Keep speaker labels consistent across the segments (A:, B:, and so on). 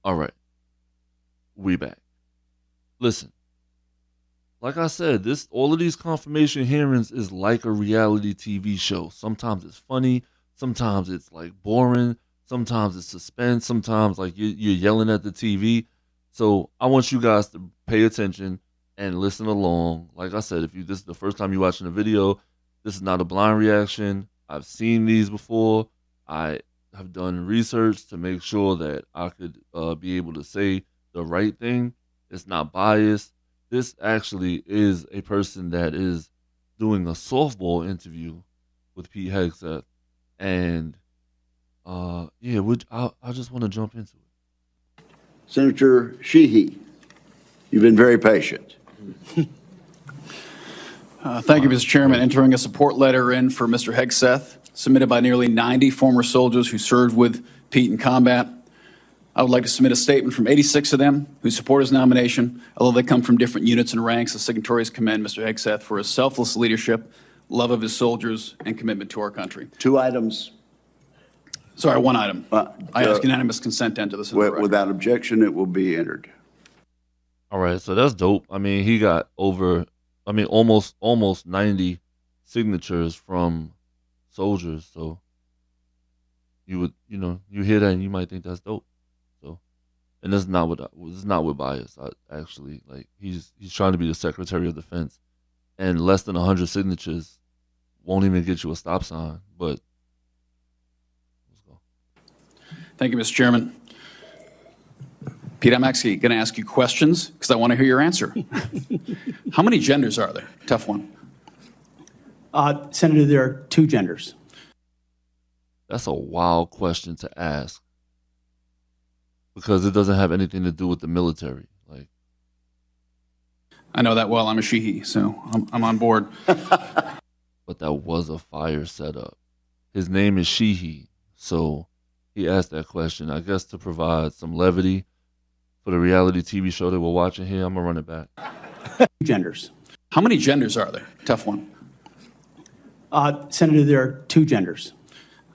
A: All right, we back. Listen, like I said, this all of these confirmation hearings is like a reality TV show. Sometimes it's funny, sometimes it's like boring, sometimes it's suspense, sometimes like you're yelling at the TV. So I want you guys to pay attention and listen along. Like I said, if you this is the first time you're watching a video, this is not a blind reaction. I've seen these before. I have done research to make sure that I could be able to say the right thing. It's not biased. This actually is a person that is doing a softball interview with Pete Hegseth, and yeah, I just want to jump into it.
B: Senator Sheehy, you've been very patient.
C: Thank you, Mr. Chairman. Entering a support letter in for Mr. Hegseth, submitted by nearly 90 former soldiers who served with Pete in combat. I would like to submit a statement from 86 of them who support his nomination, although they come from different units and ranks. The signatories commend Mr. Hegseth for his selfless leadership, love of his soldiers, and commitment to our country.
B: 2 items.
C: Sorry, one item. I ask unanimous consent to enter this.
B: Without objection, it will be entered.
A: All right, so that's dope. I mean, he got almost 90 signatures from soldiers. So you hear that and you might think that's dope. So, and this is not with bias. Actually, like he's trying to be the Secretary of Defense, and less than 100 signatures won't even get you a stop sign. But let's go.
C: Thank you, Mr. Chairman. Pete, I'm actually going to ask you questions because I want to hear your answer. How many genders are there? Tough one.
D: Senator, there are 2 genders.
A: That's a wild question to ask because it doesn't have anything to do with the military. Like,
C: I know that well. I'm a Sheehy, so I'm on board.
A: but that was a fire setup. His name is Sheehy, so he asked that question, I guess, to provide some levity for the reality TV show that we're watching here. I'm gonna run it back.
D: Genders.
C: How many genders are there? Tough one.
D: Senator, there are 2 genders.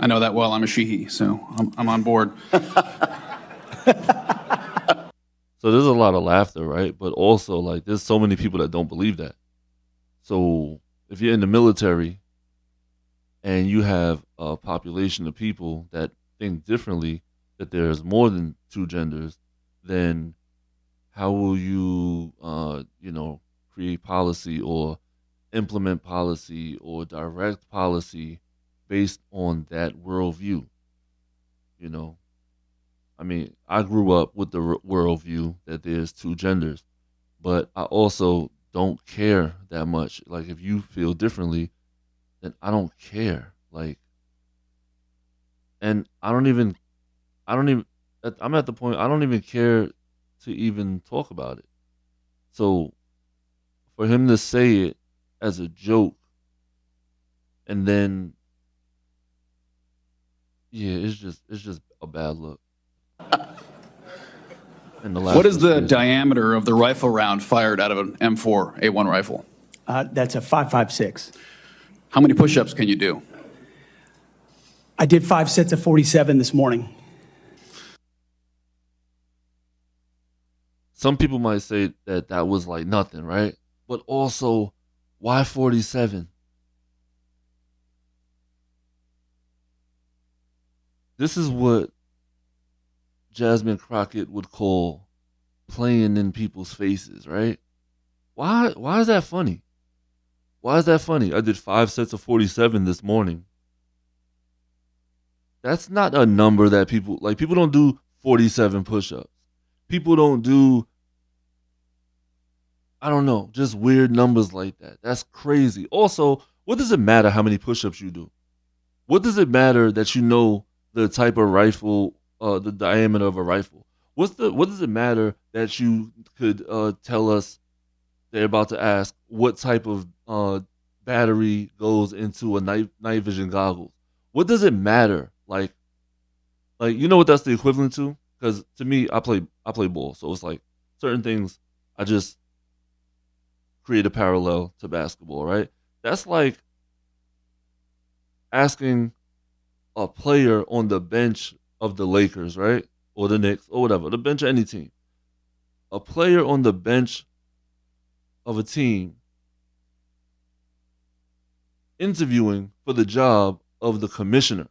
C: I know that well. I'm a Sheehy, so I'm on board.
A: So there's a lot of laughter, right? But also, like, there's so many people that don't believe that. So if you're in the military and you have a population of people that think differently, that there's more than 2 genders, then how will you, create policy or implement policy or direct policy based on that worldview? You know, I mean, I grew up with the worldview that there's 2 genders, but I also don't care that much. Like, if you feel differently, then I don't care. Like, and I'm at the point I don't even care to even talk about it. So for him to say it as a joke and then yeah, it's just a bad look.
C: What is the diameter of the rifle round fired out of an M4A1 rifle?
D: That's a 5.56.
C: How many push-ups can you do?
D: I did 5 sets of 47 this morning.
A: Some people might say that that was like nothing, right? But also, why 47? This is what Jasmine Crockett would call playing in people's faces, right? Why is that funny? Why is that funny? I did 5 sets of 47 this morning. That's not a number that people don't do 47 push-ups. People don't do, I don't know, just weird numbers like that. That's crazy. Also, what does it matter how many push-ups you do? What does it matter that you know the type of rifle, the diameter of a rifle? What does it matter that you could tell us? They're about to ask what type of battery goes into a night vision goggles. What does it matter? Like you know what that's the equivalent to? Because to me, I play ball, so it's like certain things I just create a parallel to basketball, right? That's like asking a player on the bench of the Lakers, right? or the Knicks or whatever, the bench of any team. A player on the bench of a team interviewing for the job of the commissioner.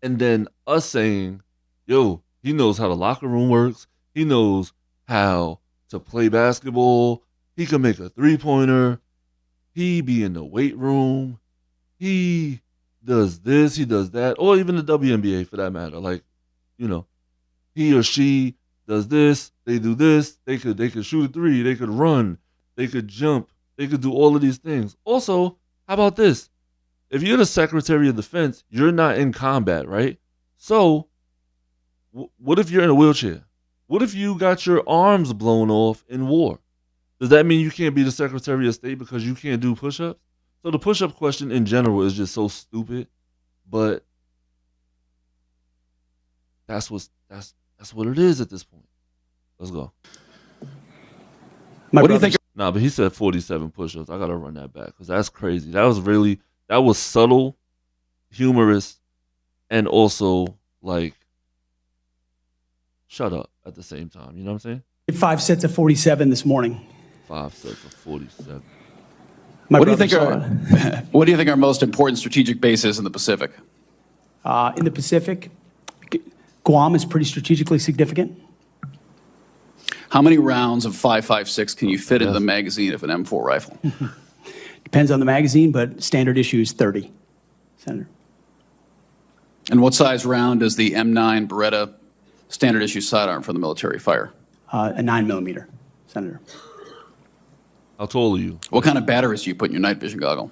A: And then us saying, yo, he knows how the locker room works. He knows how to play basketball. He can make a three-pointer. He be in the weight room. He does this, he does that, or even the WNBA for that matter. Like, he or she does this, they do this, they could shoot a three, they could run, they could jump, they could do all of these things. Also, how about this? If you're the Secretary of Defense, you're not in combat, right? So, what if you're in a wheelchair? What if you got your arms blown off in war? Does that mean you can't be the Secretary of State because you can't do push-ups? So the push-up question in general is just so stupid, but that's what it is at this point. Let's go.
C: What do you think?
A: Nah, but he said 47 push-ups. I gotta run that back because that's crazy. That was subtle, humorous, and also like shut up at the same time. You know what I'm saying?
D: Did 5 sets of 47 this morning.
A: 5 sets of 47.
C: What do you think our most important strategic base is in the Pacific?
D: In the Pacific, Guam is pretty strategically significant.
C: How many rounds of 5.56 can you fit into the magazine of an M4 rifle?
D: Depends on the magazine, but standard issue is 30, Senator.
C: And what size round does the M9 Beretta standard issue sidearm for the military fire?
D: A 9mm, Senator.
A: How tall are you?
C: What kind of batteries do you put in your night vision goggle?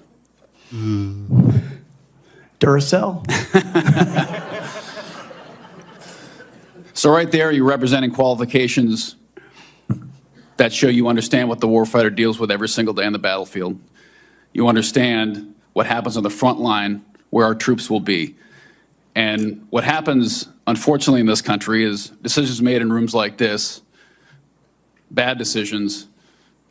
D: Duracell.
C: So right there, you're representing qualifications that show you understand what the warfighter deals with every single day on the battlefield. You understand what happens on the front line, where our troops will be. And what happens, unfortunately, in this country is decisions made in rooms like this, bad decisions,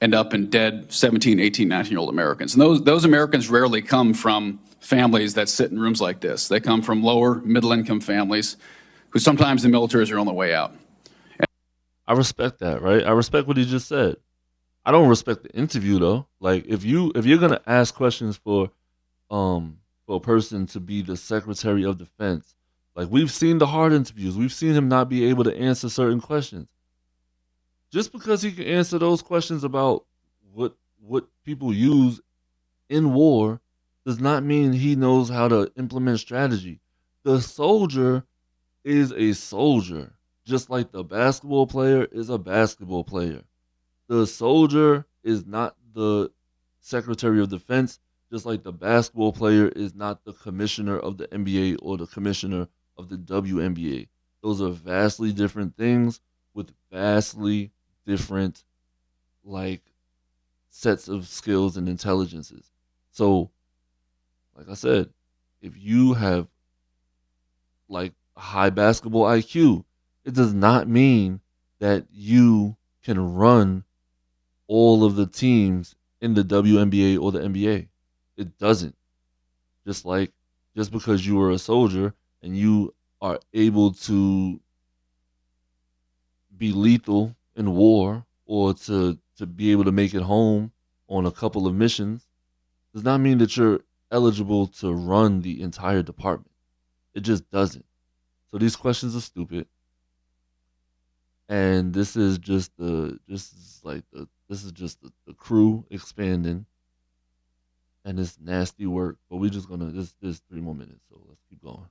C: end up in dead 17, 18, 19-year-old Americans. And those Americans rarely come from families that sit in rooms like this. They come from lower, middle-income families who sometimes the military is their only way out.
A: I respect that, right? I respect what he just said. I don't respect the interview though. Like if you're gonna ask questions for a person to be the Secretary of Defense, like we've seen the hard interviews, we've seen him not be able to answer certain questions. Just because he can answer those questions about what people use in war does not mean he knows how to implement strategy. The soldier is a soldier, just like the basketball player is a basketball player. The soldier is not the Secretary of Defense, just like the basketball player is not the commissioner of the NBA or the commissioner of the WNBA. Those are vastly different things with vastly different sets of skills and intelligences. So, like I said, if you have a high basketball IQ, it does not mean that you can run all of the teams in the WNBA or the NBA. It doesn't. Just because you are a soldier and you are able to be lethal in war or to be able to make it home on a couple of missions does not mean that you're eligible to run the entire department. It just doesn't. So these questions are stupid. And this is just the crew expanding, and it's nasty work. But we just gonna there's 3 more minutes, so let's keep going.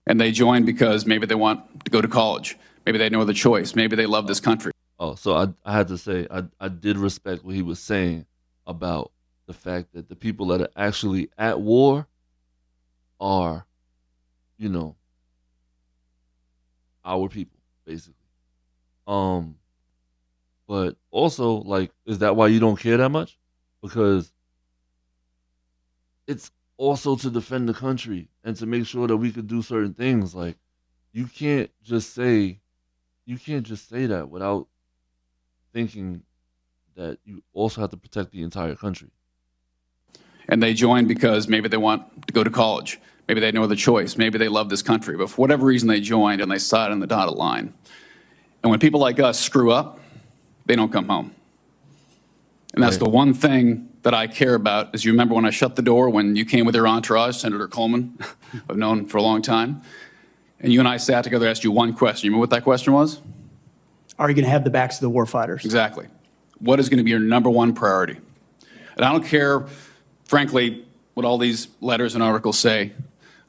C: And they join because maybe they want to go to college. Maybe they know the choice. Maybe they love this country.
A: Oh, so I had to say I did respect what he was saying about the fact that the people that are actually at war are, our people, basically. But also, is that why you don't care that much? Because it's also to defend the country and to make sure that we could do certain things. Like, you can't just say that without thinking that you also have to protect the entire country.
C: and they join because maybe they want to go to college. Maybe they had no other choice. Maybe they love this country. But for whatever reason, they joined and they sat on the dotted line. And when people like us screw up, they don't come home. And that's
A: Right.
C: the one thing that I care about. As you remember when I shut the door, when you came with your entourage, Senator Coleman, I've known for a long time, and you and I sat together, asked you one question. You remember what that question was?
D: Are you going to have the backs of the warfighters?
C: Exactly. What is going to be your number one priority? And I don't care, frankly, what all these letters and articles say.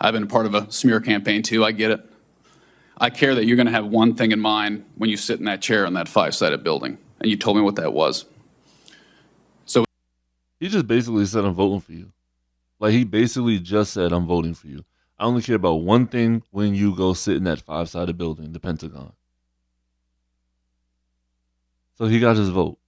C: I've been a part of a smear campaign too. I get it. I care that you're going to have one thing in mind when you sit in that chair in that five-sided building. And you told me what that was. So
A: He just basically said, I'm voting for you. Like, he basically just said, I'm voting for you. I only care about one thing when you go sit in that five-sided building, the Pentagon. So he got his vote.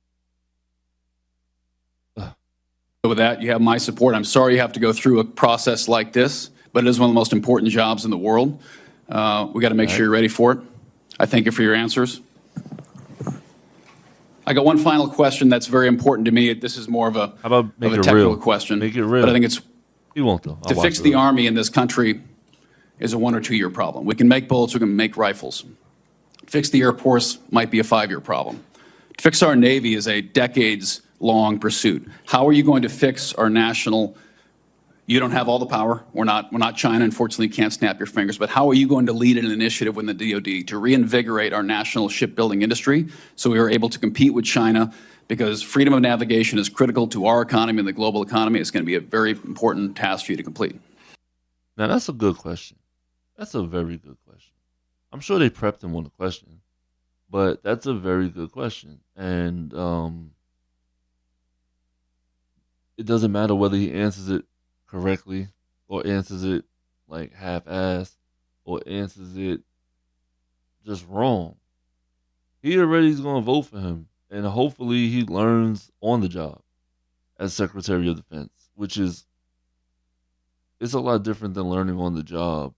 C: with that, you have my support. I'm sorry you have to go through a process like this, but it is one of the most important jobs in the world. We got to make sure you're ready for it. I thank you for your answers. I got one final question that's very important to me. This is more of a,
A: How about make
C: of a
A: it
C: technical
A: real?
C: question.
A: Make it real.
C: But I think it's
A: He won't, though.
C: to fix the Army in this country is a 1 or 2 year problem. We can make bullets, we can make rifles. Fix the Air Force might be a 5-year problem. To fix our Navy is a decades-long pursuit. How are you going to fix our national? You don't have all the power. We're not China. Unfortunately, you can't snap your fingers. But how are you going to lead an initiative within the DoD to reinvigorate our national shipbuilding industry so we are able to compete with China? Because freedom of navigation is critical to our economy and the global economy. It's going to be a very important task for you to complete.
A: Now, that's a good question. That's a very good question. I'm sure they prepped him on the question, but that's a very good question. And it doesn't matter whether he answers it correctly or answers it like half-assed or answers it just wrong. He already is going to vote for him, and hopefully he learns on the job as Secretary of Defense, which is it's a lot different than learning on the job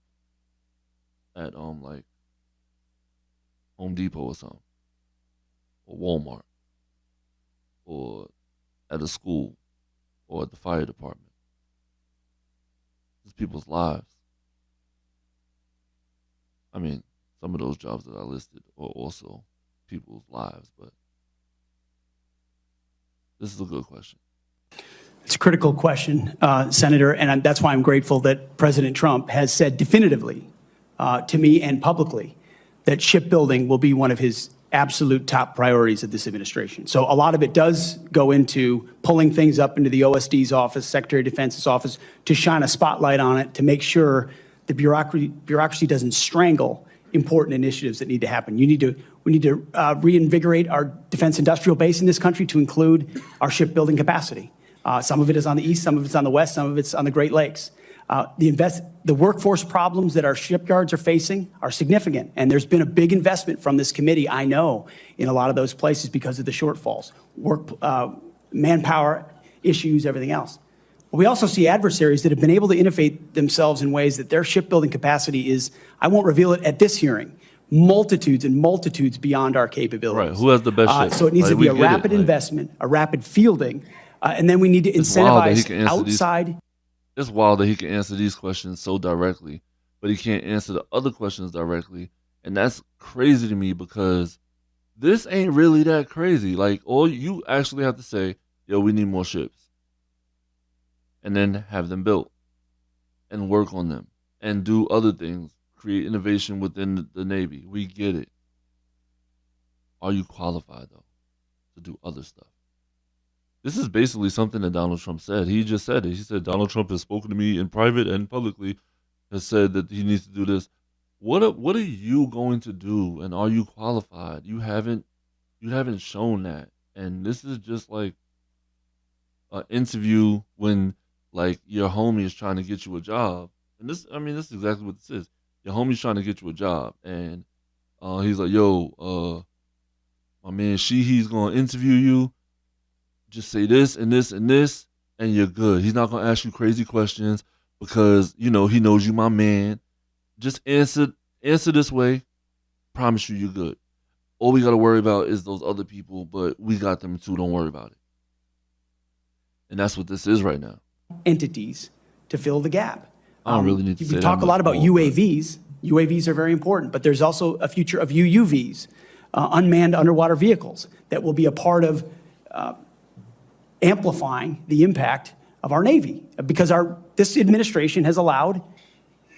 A: at like Home Depot or something, or Walmart, or at a school, or at the fire department. It's people's lives. I mean, some of those jobs that I listed are also people's lives, but this is a good question.
D: It's a critical question, Senator, and that's why I'm grateful that President Trump has said definitively to me and publicly that shipbuilding will be one of his absolute top priorities of this administration. So a lot of it does go into pulling things up into the OSD's office, Secretary of Defense's office, to shine a spotlight on it, to make sure the bureaucracy doesn't strangle important initiatives that need to happen. We need to reinvigorate our defense industrial base in this country to include our shipbuilding capacity. Some of it is on the east, some of it's on the west, some of it's on the Great Lakes. The workforce problems that our shipyards are facing are significant, and there's been a big investment from this committee, I know, in a lot of those places because of the shortfalls, manpower issues, everything else. We also see adversaries that have been able to innovate themselves in ways that their shipbuilding capacity is, I won't reveal it at this hearing, multitudes and multitudes beyond our capabilities.
A: Right. Who has the best ship?
D: So it needs to be a rapid investment, a rapid fielding, and then we need to incentivize outside.
A: It's wild that he can answer these questions so directly, but he can't answer the other questions directly. And that's crazy to me because this ain't really that crazy. Like, all you actually have to say, yo, we need more ships. And then have them built and work on them and do other things, create innovation within the Navy. We get it. Are you qualified, though, to do other stuff? This is basically something that Donald Trump said. He just said it. He said, Donald Trump has spoken to me in private and publicly, has said that he needs to do this. What are you going to do, and are you qualified? You haven't shown that. And this is just like an interview when, like, your homie is trying to get you a job. And this is exactly what this is. Your homie's trying to get you a job, and he's like, yo, my man Sheehy's going to interview you. Just say this and this and this, and you're good. He's not going to ask you crazy questions because, he knows you my man. Just answer this way. Promise you're good. All we got to worry about is those other people, but we got them too. Don't worry about it. And that's what this is right now.
D: entities to fill the gap.
A: I don't really need to say
D: We
A: that
D: talk a
A: much
D: lot about
A: more, but-
D: UAVs. UAVs are very important, but there's also a future of UUVs, unmanned underwater vehicles, that will be a part of amplifying the impact of our Navy, because this administration has allowed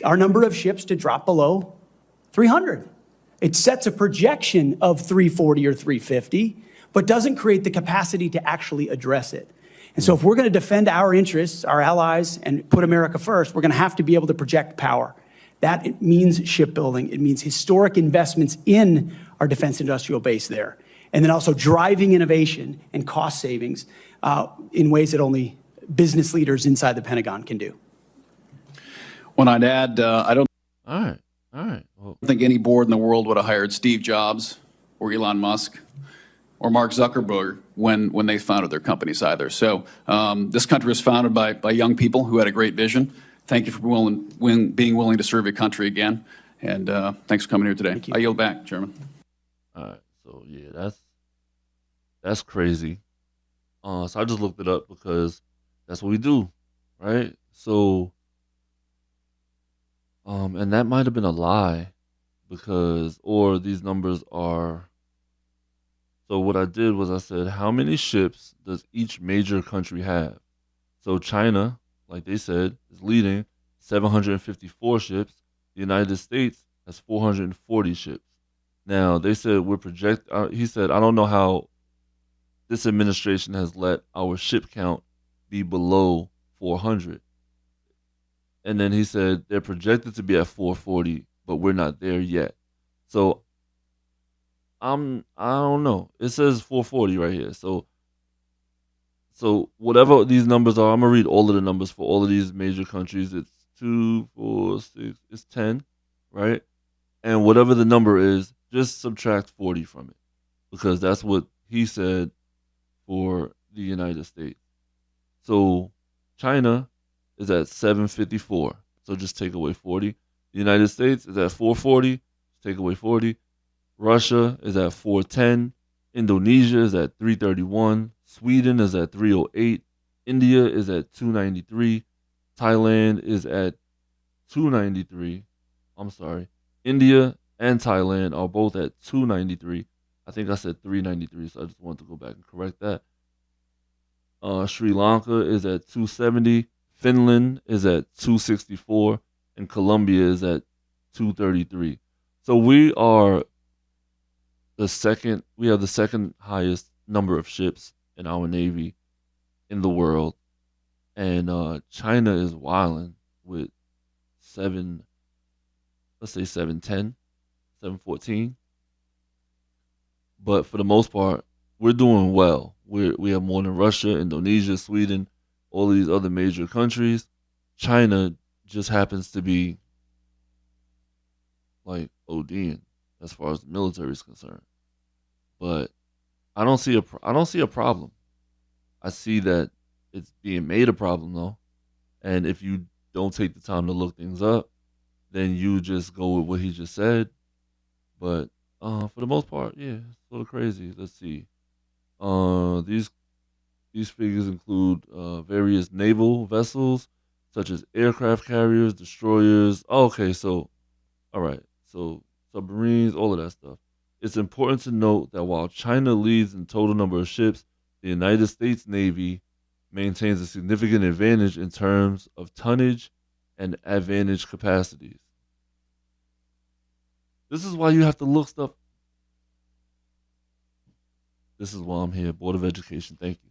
D: our number of ships to drop below 300. It sets a projection of 340 or 350, but doesn't create the capacity to actually address it. And so if we're going to defend our interests, our allies, and put America first, we're going to have to be able to project power. That it means shipbuilding. It means historic investments in our defense industrial base there. And then also driving innovation and cost savings in ways that only business leaders inside the Pentagon can do.
C: When I'd add, I don't
A: All right. Well,
C: think any board in the world would have hired Steve Jobs or Elon Musk or Mark Zuckerberg when they founded their companies either. So this country was founded by young people who had a great vision. Thank you for being willing to serve your country again. And thanks for coming here today. I yield back, Chairman.
A: all right. So yeah, that's crazy. So I just looked it up because that's what we do, right? So, and that might have been a lie or these numbers are. So what I did was I said, how many ships does each major country have? So China, like they said, is leading 754 ships. The United States has 440 ships. Now, they said he said, I don't know how this administration has let our ship count be below 400. And then he said they're projected to be at 440, but we're not there yet. So I don't know. It says 440 right here. So whatever these numbers are, I'm gonna read all of the numbers for all of these major countries. It's 2, 4, 6, it's 10, right? And whatever the number is, just subtract 40 from it, because that's what he said for the United States. So China is at 754. So just take away 40. The United States is at 440. Take away 40. Russia is at 410. Indonesia is at 331. Sweden is at 308. India is at 293. Thailand is at 293. I'm sorry. India and Thailand are both at 293. I think I said 393, so I just wanted to go back and correct that. Sri Lanka is at 270. Finland is at 264. And Colombia is at 233. So we have the second highest number of ships in our Navy in the world. And China is wilding with 710, 714. But for the most part, we're doing well. We have more than Russia, Indonesia, Sweden, all of these other major countries. China just happens to be like ODing as far as the military is concerned. But I don't see a problem. I see that it's being made a problem though. And if you don't take the time to look things up, then you just go with what he just said. But for the most part, yeah, it's a little crazy. Let's see. These figures include various naval vessels, such as aircraft carriers, destroyers. Oh, okay, so, all right, so submarines, all of that stuff. It's important to note that while China leads in total number of ships, the United States Navy maintains a significant advantage in terms of tonnage and advantage capacities. This is why you have to look stuff. This is why I'm here, Board of Education. Thank you.